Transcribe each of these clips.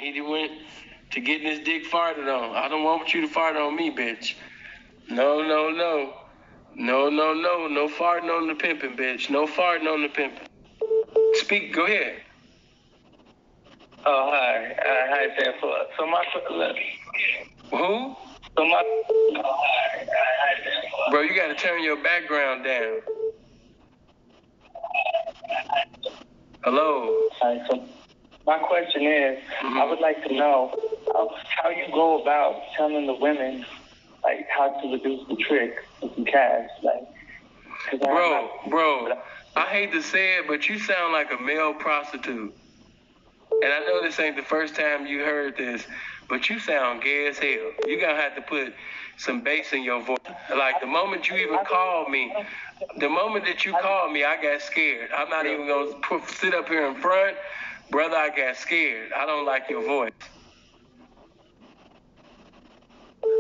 He went to getting his dick farted on. I don't want you to fart on me, bitch. No. No farting on the pimping, bitch. No farting on the pimping. Speak, go ahead. Oh, hi. Hi, Dan. So my... Who? So my... Oh, hi. Hi, Dan. Bro, you gotta turn your background down. Hello? Hi, so my question is, I would like to know how you go about telling the women, like, how to reduce the trick with some cash. Like, Bro, I hate to say it, but you sound like a male prostitute. And I know this ain't the first time you heard this, but you sound gay as hell. You gonna have to put some bass in your voice. Like the moment you even called me, the moment that you called me, I got scared. I'm not even gonna sit up here in front. Brother, I got scared. I don't like your voice.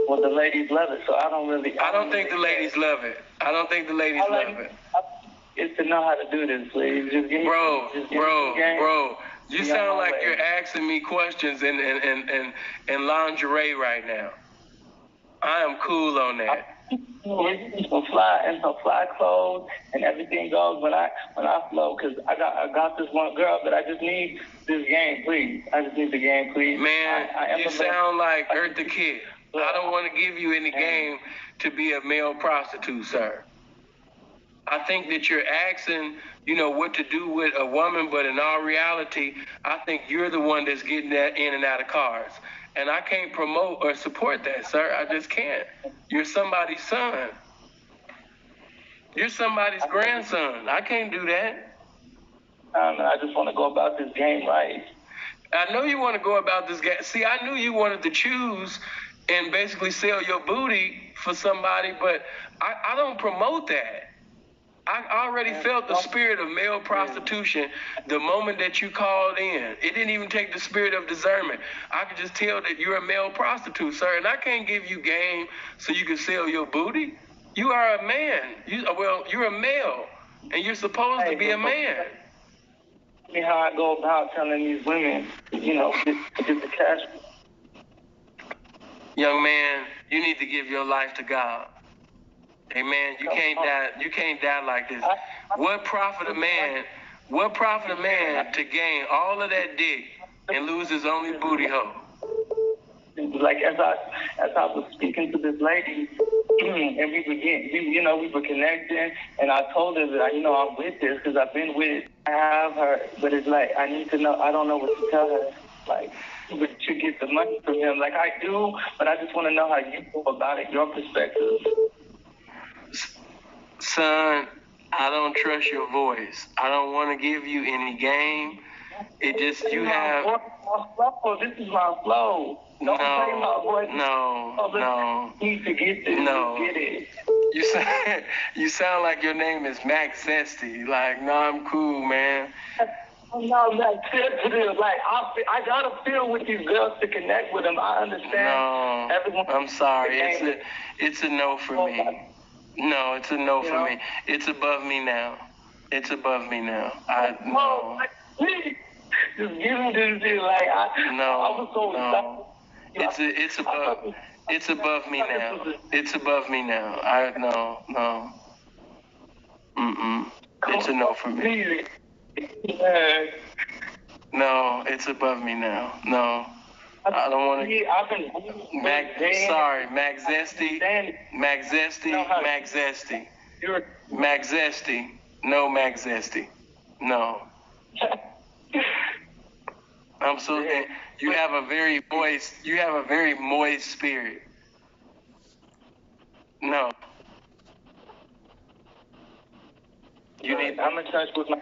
Well, the ladies love it, so I don't think the ladies love it. I don't think the ladies love it. It's to know how to do this, please. Bro. You sound like you're asking me questions in lingerie right now. I am cool on that. Some fly clothes and everything goes when I flow, because I got this one girl, but I just need this game, please. I just need the game, please. Man, you sound like Eartha Kitt. I don't want to give you any game to be a male prostitute, sir. I think that you're asking, what to do with a woman, but in all reality, I think you're the one that's getting that in and out of cars. And I can't promote or support that, sir. I just can't. You're somebody's son. You're somebody's grandson. I can't do that. I just want to go about this game right. I know you want to go about this game. See, I knew you wanted to choose and basically sell your booty for somebody, but I don't promote that. I already felt the spirit of male prostitution the moment that you called in. It didn't even take the spirit of discernment. I could just tell that you're a male prostitute, sir, and I can't give you game so you can sell your booty. You are a man. You're a male, and you're supposed to be a man. Tell me how I go about telling these women, get the cash. Young man, you need to give your life to God. Amen. You can't die like this. What profit a man to gain all of that dick and lose his only booty hole? Like as I was speaking to this lady, and we were connecting, and I told her that I'm with this because I've been with it. I have her, but it's like I need to know. I don't know what to tell her. Like, but to get the money from him, like I do, but I just want to know how you feel about it, your perspective. Son, I don't trust your voice. I don't want to give you any game. It just, you have... This is my flow. Don't play my voice. No. Need to get this. No. Get it. You sound like your name is Mack Zesty. Like, no, I'm cool, man. No, Mack sensitive. Like, I gotta feel with these girls to connect with them. I understand. No, everyone. I'm sorry. It's a no for me. No, it's a no for me. It's above me now. It's above me now. No. Please, just give me this shit. Like, I was so no. It's above me now. It's above me now. No. It's a no for me. No, it's above me now. No. I don't want to. Mack Zesty. No, Mack Zesty. No. I'm so. You have a very moist spirit. No. I'm in touch with my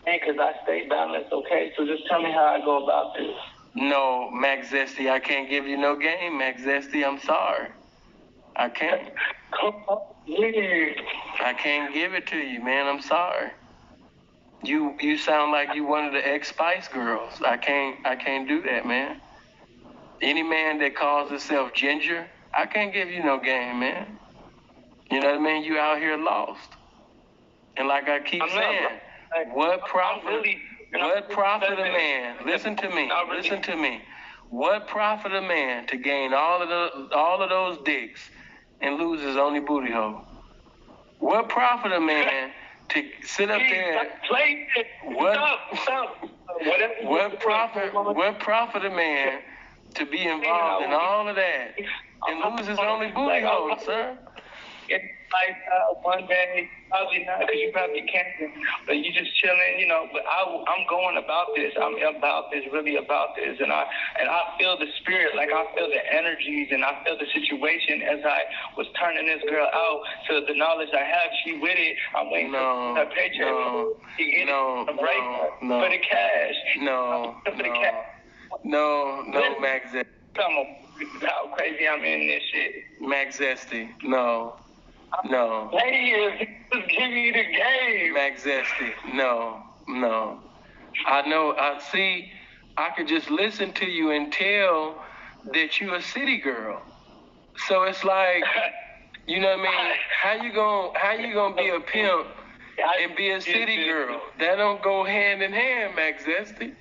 man because I stay balanced. Okay, so just tell me how I go about this. No, Mack Zesty, I can't give you no game, Mack Zesty. I'm sorry. I can't. I can't give it to you, man. I'm sorry. You sound like you one of the ex-Spice Girls. I can't do that, man. Any man that calls himself Ginger, I can't give you no game, man. You know what I mean? You out here lost. And like I keep saying, what profit a man, listen to me. What profit a man to gain all of those dicks and lose his only booty hole? What profit a man to sit up there? What profit a man to be involved in all of that and lose his only booty hole, sir? It's like one day, probably not, because you probably can't, but you just chilling, you know. But I'm going about this. I'm about this, really about this, and I feel the spirit, like I feel the energies, and I feel the situation as I was turning this girl out to the knowledge I have. She with it. I'm waiting for her paycheck. For the cash. No, Max Zesty. How crazy I'm in this shit. Max Zesty, no. Hey, just give me the game. Max Zesty, no. I know, I could just listen to you and tell that you a city girl. So it's like, you know what I mean? How you gonna be a pimp and be a city girl? That don't go hand in hand, Max Zesty.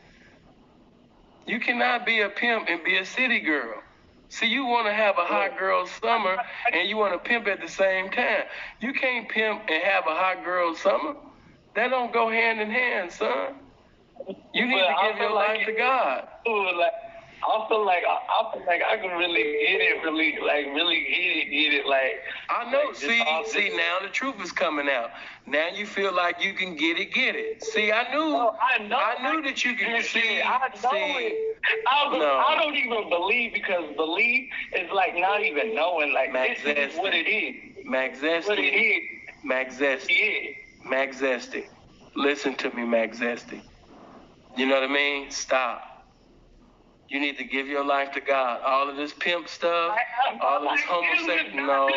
You cannot be a pimp and be a city girl. See, you want to have a hot girl summer and you want to pimp at the same time. You can't pimp and have a hot girl summer. That don't go hand in hand, son. You need to give your life to God. I feel like I can really get it, really get it. Like I know. See, now the truth is coming out. Now you feel like you can get it. See, I knew that you can see. I don't even believe, because belief is like not even knowing. Like Max this is what it is. Max Zesty. What it is. Max Zesty. Max Zesty. Listen to me, Max Zesty. You know what I mean? Stop. You need to give your life to God. All of this pimp stuff, all of this homosexual, no.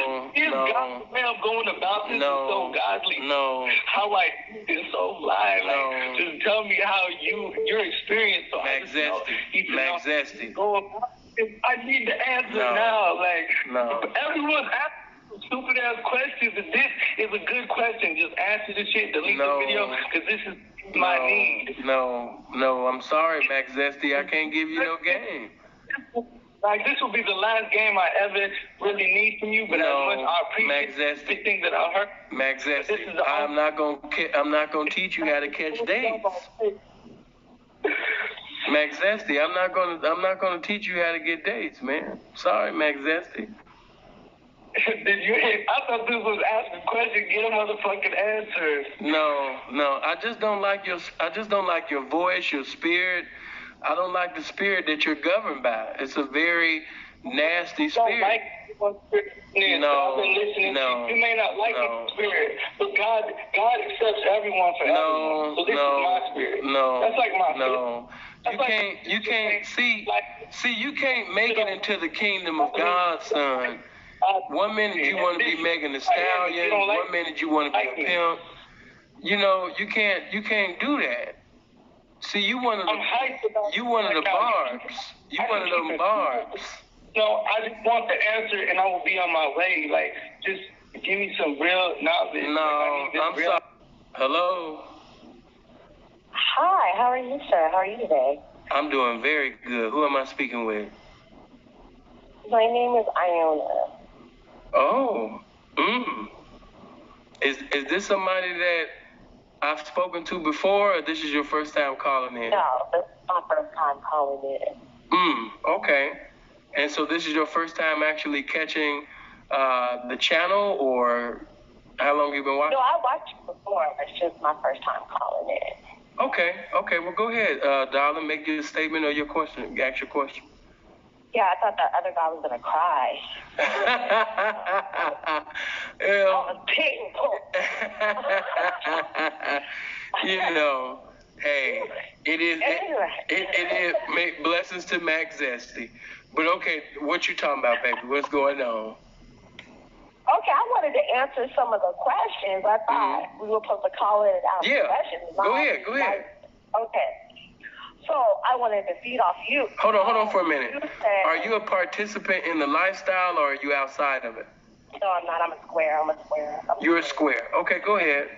Going about this is so godly. No. How I is so blind. Like, just tell me how your experience. So Max Zesty. I need the answer now. Like, everyone's asking stupid ass questions, and this is a good question. Just answer the shit. Delete the video, because this is my need. No, I'm sorry, Max Zesty. I can't give you no game. Like, this will be the last game I ever really need from you, but as much I appreciate everything that I heard. Max Zesty, I'm not gonna teach you how to catch dates. Max Zesty, I'm not gonna teach you how to get dates, man. Sorry, Max Zesty. I thought this was asking questions, get a motherfucking answer. No. I just don't like your voice, your spirit. I don't like the spirit that you're governed by. It's a very nasty spirit. You may not like the spirit, but God accepts everyone for everyone. So this is my spirit. That's like my spirit. You can't make it into the kingdom of God, son. One minute you want to be Megan Thee Stallion, one minute you want to be a pimp. You know, you can't do that. See, you one of the barbs. You one of them barbs. No, I just want the answer, and I will be on my way. Like, just give me some real knowledge. No, I'm sorry. Hello. Hi, how are you, sir? How are you today? I'm doing very good. Who am I speaking with? My name is Iona. Oh, Is this somebody that I've spoken to before, or this is your first time calling in? No, this is my first time calling in. Okay. And so this is your first time actually catching the channel, or how long have you been watching? No, I watched it before. It's just my first time calling in. Okay. Well, go ahead, darling. Make your statement or your question. Ask your question. Yeah, I thought that other guy was going to cry. I was You know, hey, it is make blessings to Max Zesty. But okay, what you talking about, baby? What's going on? Okay, I wanted to answer some of the questions. I thought we were supposed to call it out. Yeah, questions. go ahead. Okay. So I wanted to feed off you. Hold on for a minute. Are you a participant in the lifestyle, or are you outside of it? No, I'm not. I'm a square. You're a square. Okay, go ahead.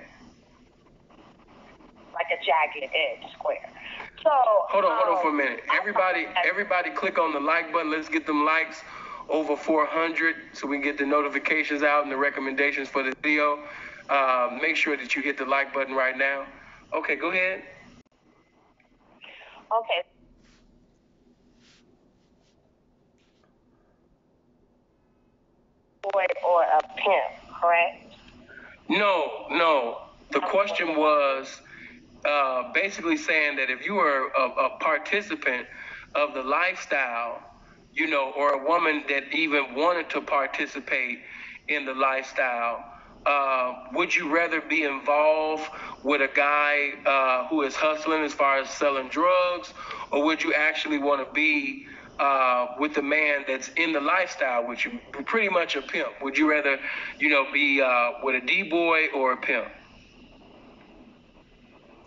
Like a jagged edge square. So Hold on for a minute. Everybody click on the like button. Let's get them likes over 400 so we can get the notifications out and the recommendations for the video. Make sure that you hit the like button right now. Okay, go ahead. Okay. Boy or a pimp, correct? No. The question was basically saying that if you were a participant of the lifestyle, or a woman that even wanted to participate in the lifestyle, would you rather be involved with a guy who is hustling as far as selling drugs, or would you actually want to be with the man that's in the lifestyle with you, pretty much a pimp? Would you rather, be with a D-boy or a pimp?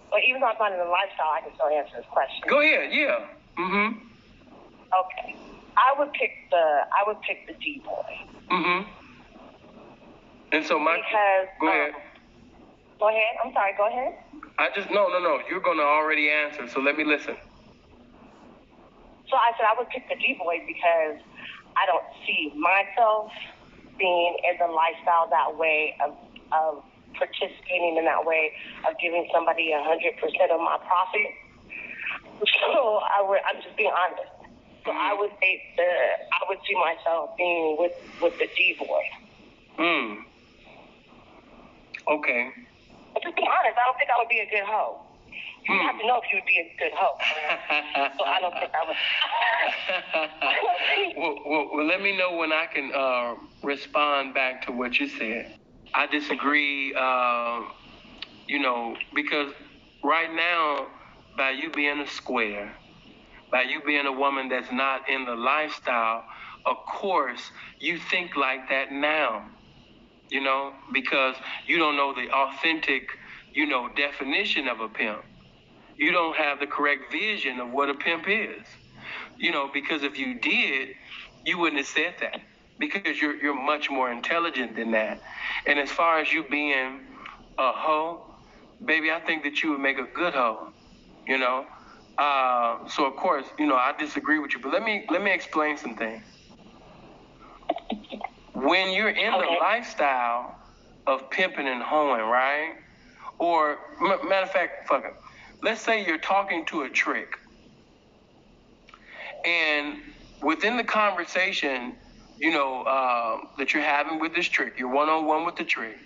But even though I'm not in the lifestyle, I can still answer this question. Go ahead, yeah. Okay. I would pick the D-boy. And so because go ahead. Go ahead. I'm sorry. Go ahead. No. You're gonna already answer, so let me listen. So I said I would pick the D-boy because I don't see myself being in the lifestyle that way of participating in that way of giving somebody 100% of my profit. So I'm just being honest. So I would see myself being with the D-boy. Okay. But just be honest, I don't think I would be a good hoe. You have to know if you would be a good hoe. So I don't think I would. Well, let me know when I can respond back to what you said. I disagree, because right now, by you being a square, by you being a woman that's not in the lifestyle, of course, you think like that now, because you don't know the authentic, definition of a pimp. You don't have the correct vision of what a pimp is, because if you did, you wouldn't have said that, because you're much more intelligent than that. And as far as you being a hoe, baby, I think that you would make a good hoe, So of course, I disagree with you, but let me explain some things. When you're in the lifestyle of pimping and hoeing, right? Or matter of fact, fuck it. Let's say you're talking to a trick, and within the conversation, that you're having with this trick, you're one-on-one with the trick,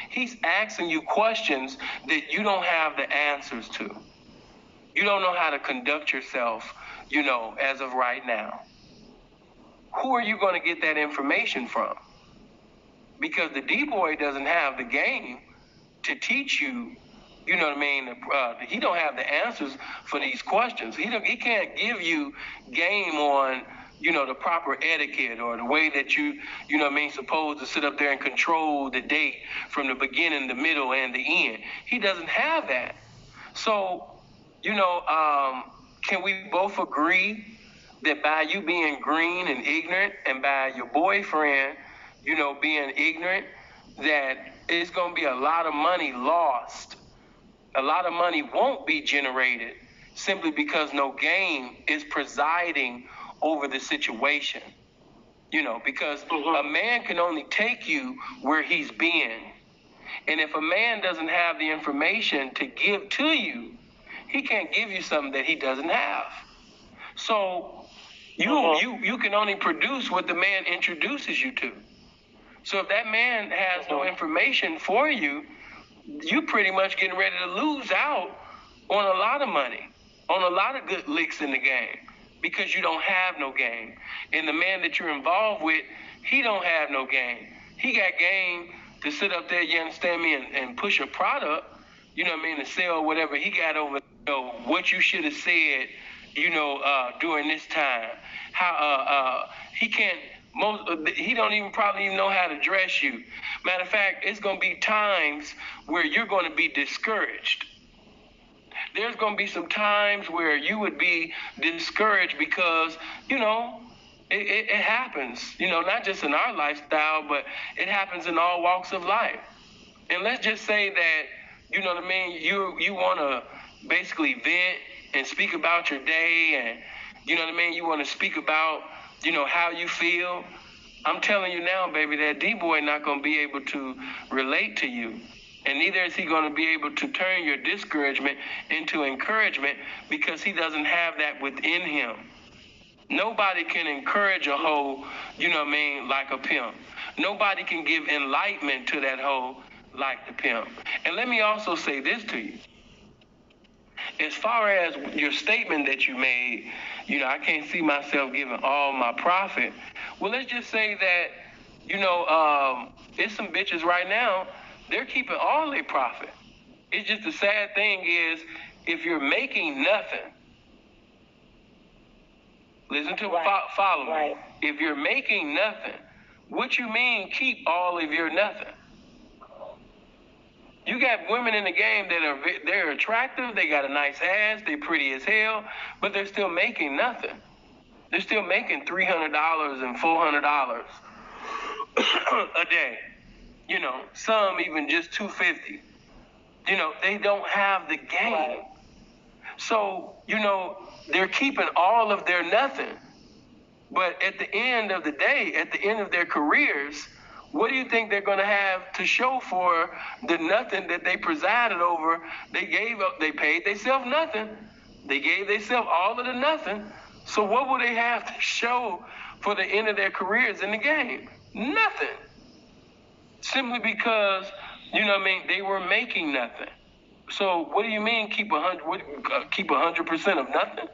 he's asking you questions that you don't have the answers to. You don't know how to conduct yourself, as of right now. Who are you going to get that information from? Because the D-boy doesn't have the game to teach you, you know what I mean? He don't have the answers for these questions. He can't give you game on, the proper etiquette or the way that you supposed to sit up there and control the date from the beginning, the middle, and the end. He doesn't have that. So, can we both agree that by you being green and ignorant, and by your boyfriend, being ignorant, that it's going to be a lot of money lost? A lot of money won't be generated simply because no game is presiding over the situation. Because a man can only take you where he's been. And if a man doesn't have the information to give to you, he can't give you something that he doesn't have. So you can only produce what the man introduces you to. So if that man has no information for you, you pretty much getting ready to lose out on a lot of money, on a lot of good licks in the game, because you don't have no game. And the man that you're involved with, he don't have no game. He got game to sit up there, you understand me, and push a product, to sell whatever he got over, what you should have said, during this time. How he can't, he don't even probably even know how to dress you. Matter of fact, it's going to be times where you're going to be discouraged. There's going to be some times where you would be discouraged because, it happens, not just in our lifestyle, but it happens in all walks of life. And let's just say that, you want to basically vent and speak about your day, and you know what I mean, you want to speak about, how you feel, I'm telling you now, baby, that D-boy not going to be able to relate to you. And neither is he going to be able to turn your discouragement into encouragement, because he doesn't have that within him. Nobody can encourage a hoe, like a pimp. Nobody can give enlightenment to that hoe like the pimp. And let me also say this to you. As far as your statement that you made, I can't see myself giving all my profit. Well, let's just say that, it's some bitches right now, they're keeping all their profit. It's just the sad thing is, if you're making nothing, listen to follow me. Right. If you're making nothing, what you mean keep all of your nothing? You got women in the game that they're attractive, they got a nice ass, they're pretty as hell, but they're still making nothing. They're still making $300 and $400 a day. Some even just $250. They don't have the game. Right. So, they're keeping all of their nothing. But at the end of the day, at the end of their careers, what do you think they're going to have to show for the nothing that they presided over? They paid themselves nothing. They gave themselves all of the nothing. So what will they have to show for the end of their careers in the game? Nothing. Simply because, they were making nothing. So what do you mean keep 100% of nothing?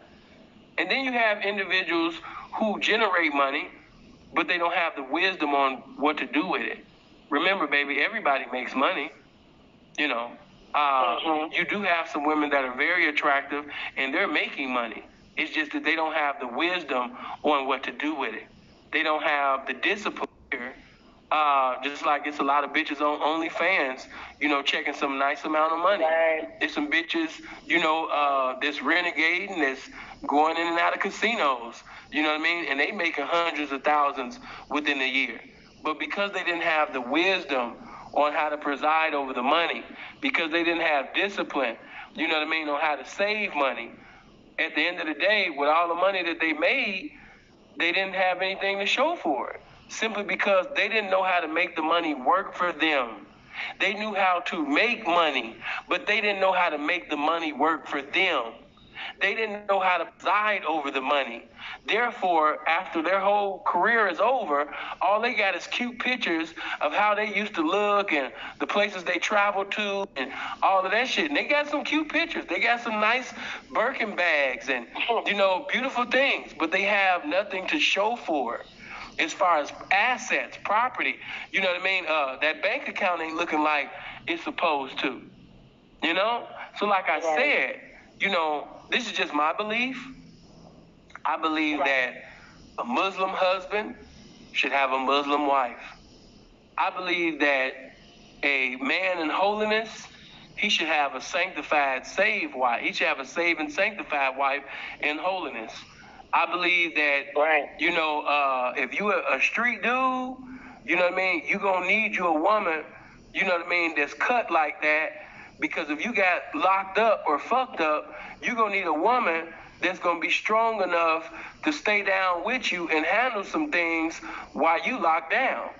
And then you have individuals who generate money, but they don't have the wisdom on what to do with it. Remember, baby, everybody makes money. You do have some women that are very attractive and they're making money. It's just that they don't have the wisdom on what to do with it. They don't have the discipline here. Just like it's a lot of bitches on OnlyFans, checking some nice amount of money. Right. There's some bitches, that's renegading, that's going in and out of casinos, and they making hundreds of thousands within a year. But because they didn't have the wisdom on how to preside over the money, because they didn't have discipline, on how to save money, at the end of the day, with all the money that they made, they didn't have anything to show for it. Simply because they didn't know how to make the money work for them. They knew how to make money, but they didn't know how to make the money work for them. They didn't know how to preside over the money. Therefore, after their whole career is over, all they got is cute pictures of how they used to look and the places they traveled to and all of that shit. And they got some cute pictures. They got some nice Birkin bags and, beautiful things, but they have nothing to show for it. As far as assets, property, that bank account ain't looking like it's supposed to, So like I said, this is just my belief. I believe that a Muslim husband should have a Muslim wife. I believe that a man in holiness, he should have a sanctified, saved wife. He should have a saved and sanctified wife in holiness. I believe that, if you a street dude, you're going to need you a woman, that's cut like that. Because if you got locked up or fucked up, you're going to need a woman that's going to be strong enough to stay down with you and handle some things while you locked down.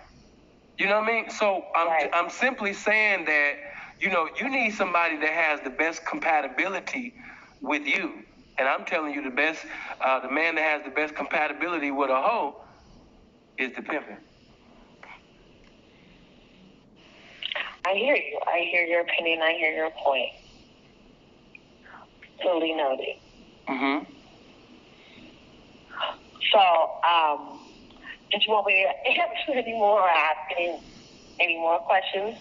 You know what I mean? So I'm simply saying that, you need somebody that has the best compatibility with you. And I'm telling you the man that has the best compatibility with a hoe is the pimpin'. I hear you. I hear your opinion. I hear your point. Totally noted. Mm-hmm. So, did you want me to answer any more or ask any more questions?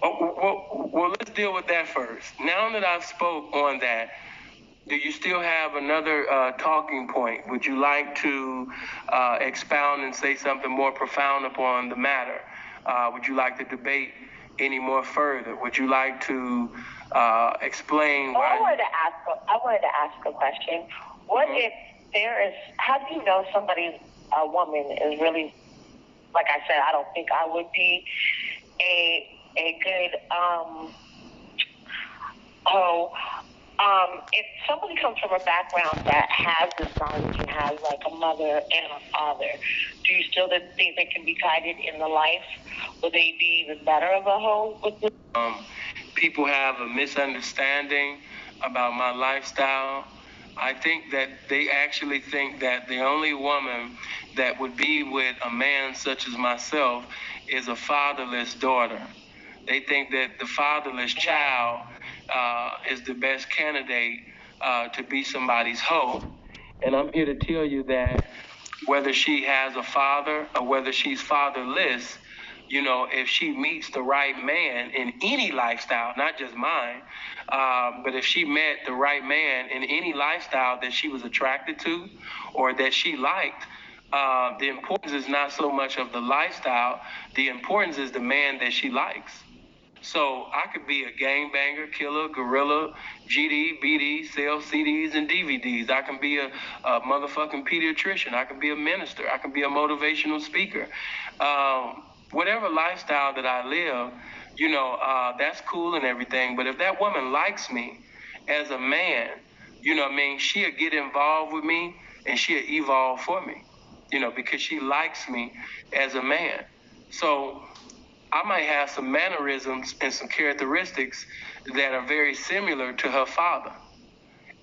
Well, let's deal with that first. Now that I've spoke on that, do you still have another talking point? Would you like to expound and say something more profound upon the matter? Would you like to debate any more further? Would you like to explain why? I wanted to ask a question. What if there is? How do you know a woman is really? Like I said, I don't think I would be a good If somebody comes from a background that has this knowledge and has like a mother and a father, do you still think they can be guided in the life? Would they be even better of a hoe with this? People have a misunderstanding about my lifestyle. I think that they actually think that the only woman that would be with a man such as myself is a fatherless daughter. They think that the fatherless child is the best candidate to be somebody's hoe. And I'm here to tell you that whether she has a father or whether she's fatherless, if she meets the right man in any lifestyle, not just mine, but if she met the right man in any lifestyle that she was attracted to or that she liked, the importance is not so much of the lifestyle. The importance is the man that she likes. So I could be a gangbanger, killer, gorilla, GD, BD, sell CDs and DVDs. I can be a motherfucking pediatrician. I can be a minister. I can be a motivational speaker. Whatever lifestyle that I live, that's cool and everything. But if that woman likes me as a man, she'll get involved with me and she'll evolve for me, because she likes me as a man. So I might have some mannerisms and some characteristics that are very similar to her father.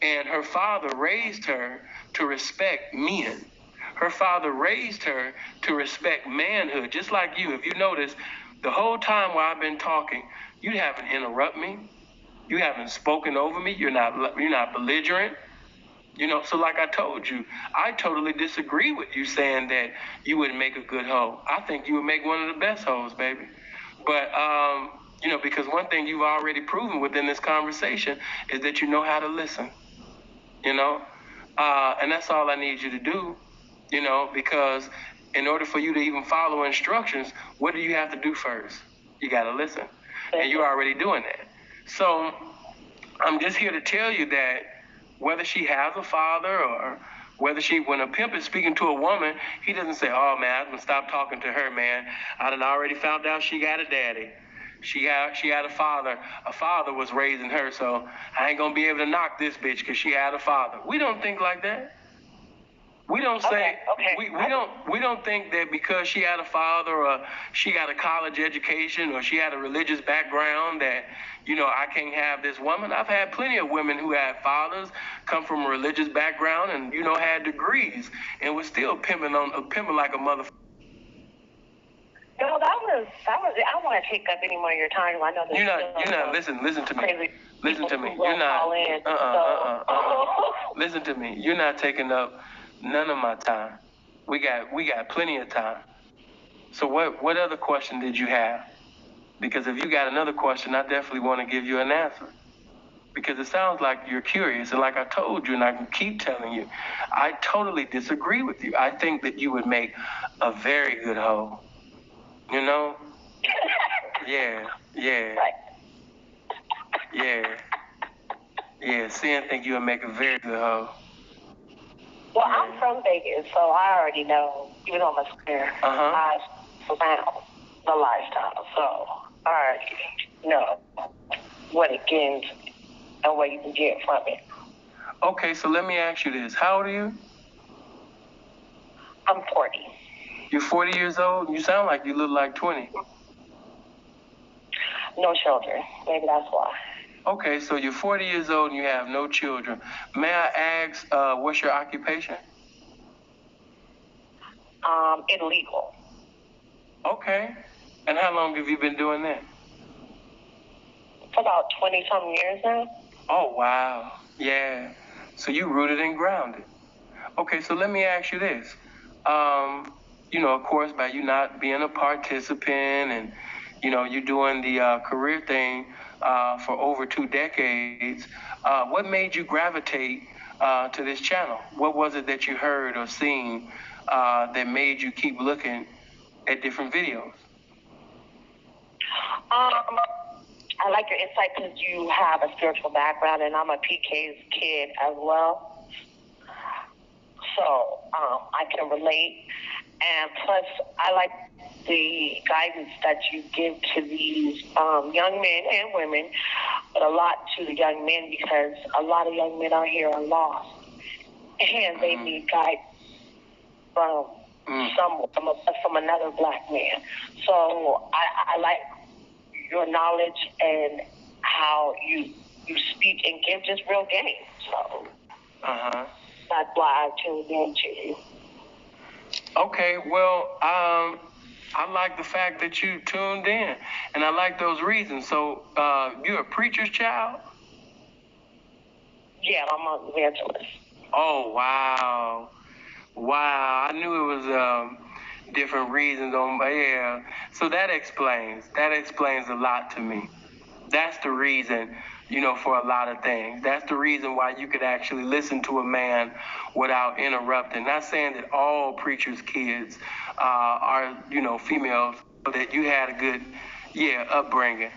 And her father raised her to respect men. Her father raised her to respect manhood, just like you. If you notice, the whole time while I've been talking, you haven't interrupted me. You haven't spoken over me. You're not belligerent. So like I told you, I totally disagree with you saying that you wouldn't make a good hoe. I think you would make one of the best hoes, baby. But, because one thing you've already proven within this conversation is that you know how to listen, and that's all I need you to do, because in order for you to even follow instructions, what do you have to do first? You got to listen, and you're already doing that. So I'm just here to tell you that whether she has a father or when a pimp is speaking to a woman, he doesn't say, oh, man, I'm going to stop talking to her, man. I done already found out she got a daddy. She had a father. A father was raising her, so I ain't going to be able to knock this bitch because she had a father. We don't think like that. We don't say, we don't think that because she had a father or she got a college education or she had a religious background that, I can't have this woman. I've had plenty of women who had fathers, come from a religious background and, had degrees and was still pimping like a motherfucker. No, that was it. I don't want to take up any more of your time. I know that you're not, listen to me. Listen to me. You're not, listen to me. You're not taking up none of my time. We got plenty of time. So what other question did you have? Because if you got another question, I definitely want to give you an answer. Because it sounds like you're curious. And like I told you, and I can keep telling you, I totally disagree with you. I think that you would make a very good hoe. Yeah. See, I think you would make a very good hoe. Well, I'm from Vegas, so I already know, even on my square, I found the lifestyle. So I already know what it gains and what you can get from it. Okay, so let me ask you this. How old are you? I'm 40. You're 40 years old? You sound like you look like 20. No children. Maybe that's why. Okay, so you're 40 years old and you have no children. May I ask, what's your occupation? Illegal. Okay. And how long have you been doing that? For about 20-something years now. Oh, wow. Yeah. So you rooted and grounded. Okay, so let me ask you this. Of course, by you not being a participant and, you doing the career thing for over 2 decades, what made you gravitate to this channel? What was it that you heard or seen that made you keep looking at different videos? I like your insight because you have a spiritual background, and I'm a PK's kid as well. So I can relate. And plus, I like the guidance that you give to these young men and women but a lot to the young men, because a lot of young men out here are lost, and they need guidance from from another black man. So I like your knowledge and how you speak and give just real game. So that's why I tuned in to you. Okay, well, I like the fact that you tuned in, and I like those reasons. So, you're a preacher's child? Yeah, I'm an evangelist. Oh, wow. Wow, I knew it was different reasons yeah. So that explains a lot to me. That's the reason, for a lot of things. That's the reason why you could actually listen to a man without interrupting. Not saying that all preachers' kids are, females, but that you had a good, upbringing.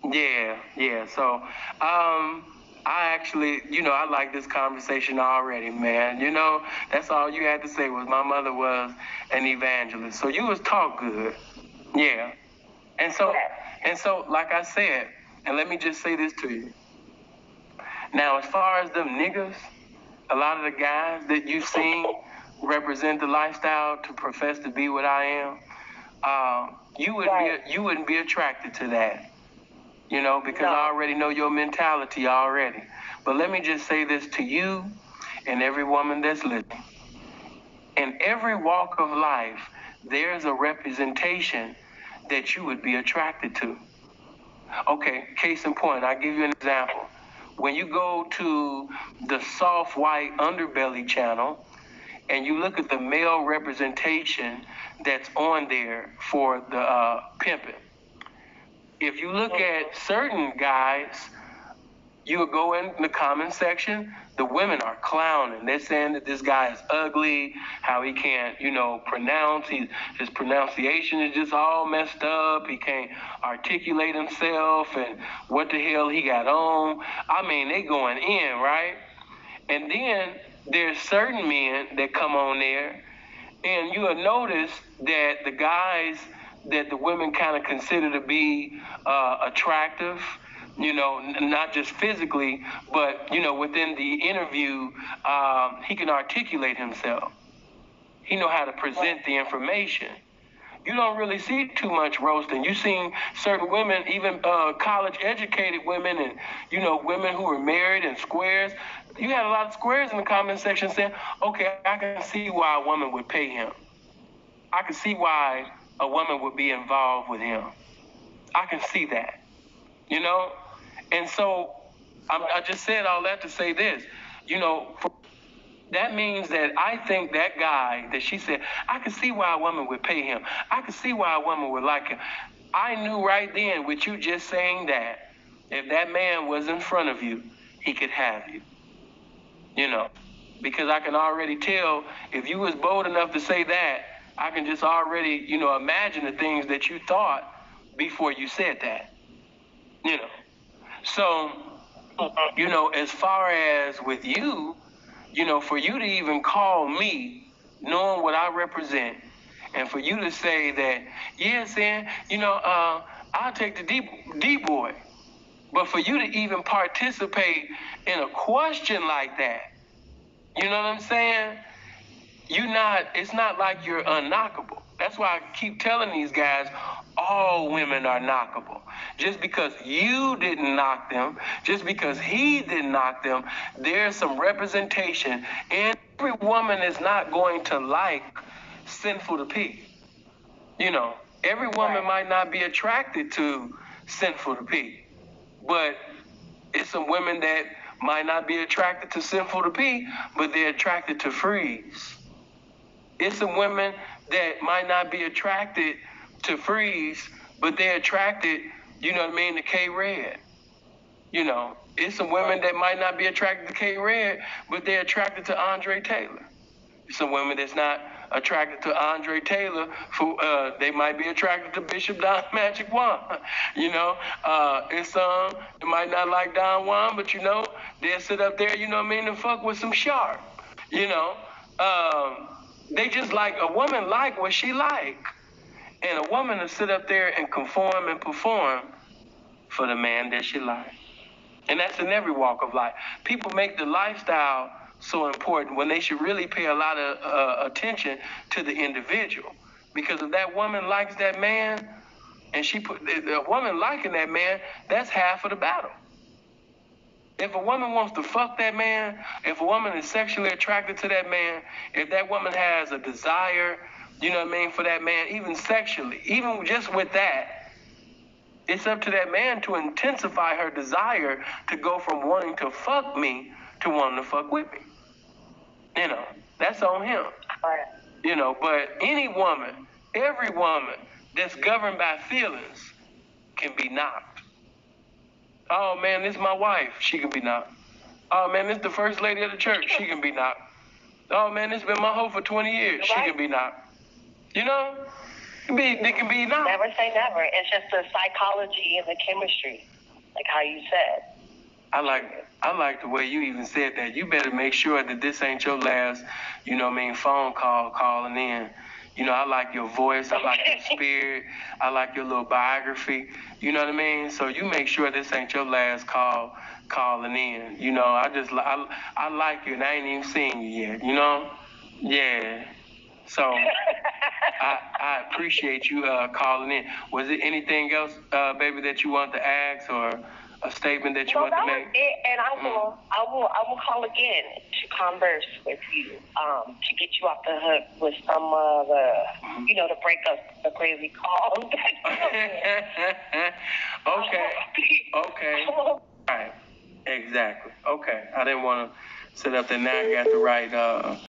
Yeah. So, I actually, I like this conversation already, man. That's all you had to say was my mother was an evangelist. So you was taught good. Yeah. And so, like I said, and let me just say this to you. Now, as far as them niggas, a lot of the guys that you've seen represent the lifestyle to profess to be what I am, you wouldn't be attracted to that. Because I already know your mentality already. But let me just say this to you and every woman that's listening. In every walk of life, there's a representation that you would be attracted to. Okay, case in point, I'll give you an example. When you go to the soft white underbelly channel and you look at the male representation that's on there for the pimping, if you look at certain guys, you will go in the comment section, the women are clowning. They're saying that this guy is ugly, how he can't, pronounce. His pronunciation is just all messed up. He can't articulate himself and what the hell he got on. I mean, they going in, right? And then there's certain men that come on there, and you will notice that the guys that the women kind of consider to be attractive, not just physically, but, within the interview, he can articulate himself. He know how to present the information. You don't really see too much roasting. You seen certain women, even college-educated women and, women who are married and squares. You had a lot of squares in the comment section saying, okay, I can see why a woman would pay him. I can see why a woman would be involved with him. I can see that, And so I just said all that to say this, that means that I think that guy that she said, I can see why a woman would pay him. I can see why a woman would like him. I knew right then with you just saying that, if that man was in front of you, he could have you, because I can already tell if you was bold enough to say that, I can just already, imagine the things that you thought before you said that, So, as far as with you, for you to even call me, knowing what I represent, and for you to say that, Sam, I'll take the D-boy. But for you to even participate in a question like that, you know what I'm saying? It's not like you're unknockable. That's why I keep telling these guys, all women are knockable. Just because you didn't knock them, just because he didn't knock them, there's some representation. And every woman is not going to like Sinful to P. Every woman might not be attracted to Sinful to P. But it's some women that might not be attracted to Sinful to P, but they're attracted to Freeze. It's some women that might not be attracted to Freeze, but they're attracted, to K-Red. It's some women that might not be attracted to K-Red, but they're attracted to Andre Taylor. Some women that's not attracted to Andre Taylor, they might be attracted to Bishop Don Magic Juan. And some that might not like Don Juan, but they'll sit up there, and fuck with some Sharp. They just like, a woman like what she like. And a woman to sit up there and conform and perform for the man that she like. And that's in every walk of life. People make the lifestyle so important when they should really pay a lot of attention to the individual. Because if that woman likes that man, and the woman liking that man, that's half of the battle. If a woman wants to fuck that man, if a woman is sexually attracted to that man, if that woman has a desire, you know what I mean, for that man, even sexually, even just with that, it's up to that man to intensify her desire to go from wanting to fuck me to wanting to fuck with me. You know, that's on him. You know, but any woman, every woman that's governed by feelings can be knocked. Oh man, this is my wife. She can be knocked. Oh man, this is the first lady of the church. She can be knocked. Oh man, this has been my hoe for 20 years. She can be knocked. You know, they can be knocked. Never say never. It's just the psychology and the chemistry, like how you said. I like the way you even said that. You better make sure that this ain't your last, you know what I mean, phone call calling in. You know, I like your voice. I like your spirit. I like your little biography. You know what I mean? So you make sure this ain't your last call calling in. You know, I like you, and I ain't even seen you yet. You know? Yeah. So I appreciate you calling in. Was it anything else, baby, that you wanted to ask or a statement that you want to make? No, that was it, and I will call again to converse with you, to get you off the hook with some of the, you know, to break up the crazy calls. Okay. All right. Exactly. Okay. I didn't want to sit up there. Now I got the right